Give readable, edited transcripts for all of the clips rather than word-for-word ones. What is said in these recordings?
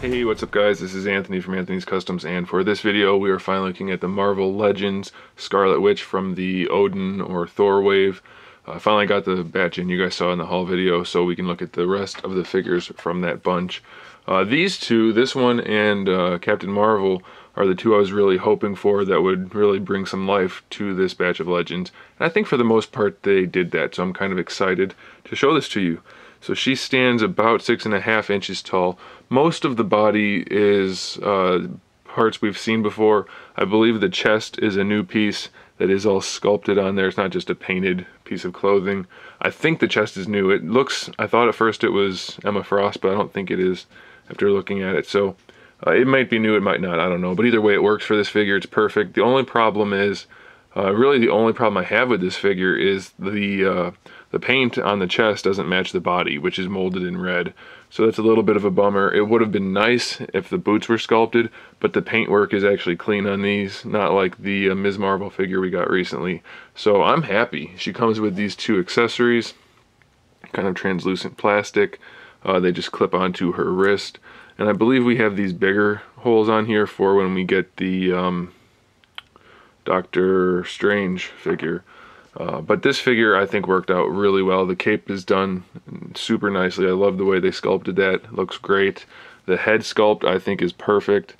Hey, what's up guys? This is Anthony from Anthony's Customs, and for this video we are finally looking at the Marvel Legends Scarlet Witch from the Odin or Thor wave. I finally got the batch in you guys saw in the haul video, so we can look at the rest of the figures from that bunch. These two, this one and Captain Marvel, are the two I was really hoping for that would really bring some life to this batch of Legends. And I think for the most part they did that, so I'm kind of excited to show this to you. So she stands about 6.5 inches tall. Most of the body is parts we've seen before. I believe the chest is a new piece that is all sculpted on there. It's not just a painted piece of clothing. I think the chest is new. It looks, I thought at first it was Emma Frost, but I don't think it is after looking at it. So it might be new, it might not, I don't know. But either way, it works for this figure. It's perfect. The only problem is, really the only problem I have with this figure is the paint on the chest doesn't match the body, which is molded in red. So that's a little bit of a bummer. It would have been nice if the boots were sculpted, but the paintwork is actually clean on these, not like the Ms. Marvel figure we got recently. So I'm happy. She comes with these two accessories, kind of translucent plastic. They just clip onto her wrist. And I believe we have these bigger holes on here for when we get the Doctor Strange figure. But this figure I think worked out really well. The cape is done super nicely. I love the way they sculpted that. It looks great. The head sculpt I think is perfect.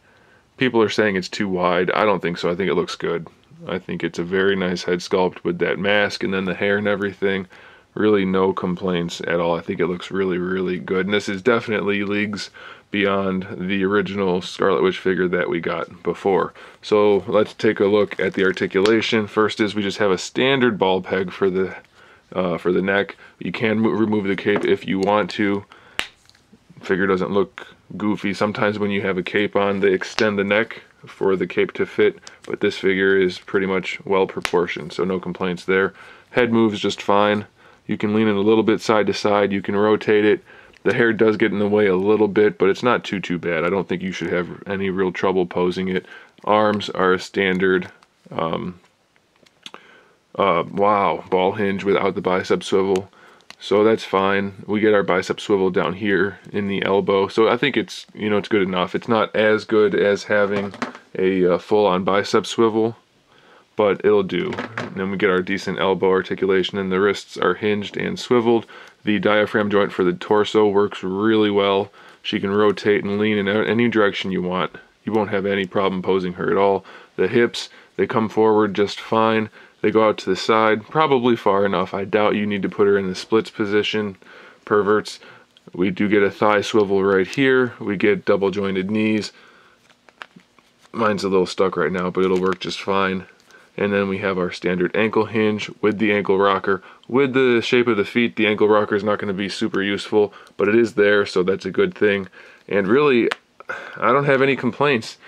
People are saying it's too wide. I don't think so. I think it looks good. I think it's a very nice head sculpt with that mask and then the hair and everything. Really no complaints at all. I think it looks really, really good. And this is definitely leagues beyond the original Scarlet Witch figure that we got before. So let's take a look at the articulation. First is we just have a standard ball peg for the neck. You can remove the cape if you want to. Figure doesn't look goofy. Sometimes when you have a cape on, they extend the neck for the cape to fit, but this figure is pretty much well proportioned, so no complaints there. Head moves just fine. You can lean it a little bit side to side. You can rotate it. The hair does get in the way a little bit, but it's not too bad. I don't think you should have any real trouble posing it. Arms are a standard ball hinge without the bicep swivel, so that's fine. We get our bicep swivel down here in the elbow, so I think it's, you know, it's good enough. It's not as good as having a full-on bicep swivel, but it'll do. And then we get our decent elbow articulation, and the wrists are hinged and swiveled. The diaphragm joint for the torso works really well. She can rotate and lean in any direction you want. You won't have any problem posing her at all. The hips, they come forward just fine. They go out to the side, probably far enough. I doubt you need to put her in the splits position, perverts. We do get a thigh swivel right here. We get double jointed knees. Mine's a little stuck right now, but it'll work just fine. And then we have our standard ankle hinge with the ankle rocker. With the shape of the feet, the ankle rocker is not going to be super useful, but it is there, so that's a good thing. And really, I don't have any complaints.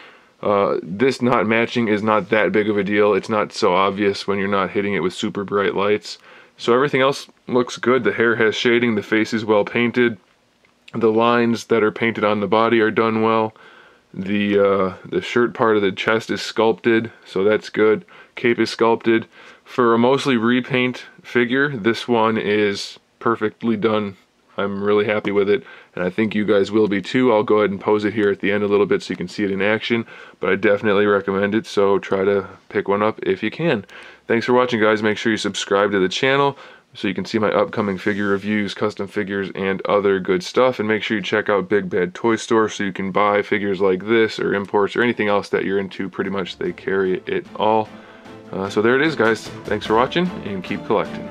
This not matching is not that big of a deal. It's not so obvious when you're not hitting it with super bright lights. So everything else looks good. The hair has shading, the face is well painted. The lines that are painted on the body are done well. The shirt part of the chest is sculpted, so that's good. Cape is sculpted. For a mostly repaint figure, this one is perfectly done. I'm really happy with it, and I think you guys will be too. I'll go ahead and pose it here at the end a little bit so you can see it in action, but I definitely recommend it, so try to pick one up if you can. Thanks for watching, guys. Make sure you subscribe to the channel so you can see my upcoming figure reviews, custom figures, and other good stuff. And make sure you check out Big Bad Toy Store so you can buy figures like this or imports or anything else that you're into. Pretty much they carry it all. So there it is, guys. Thanks for watching, and keep collecting.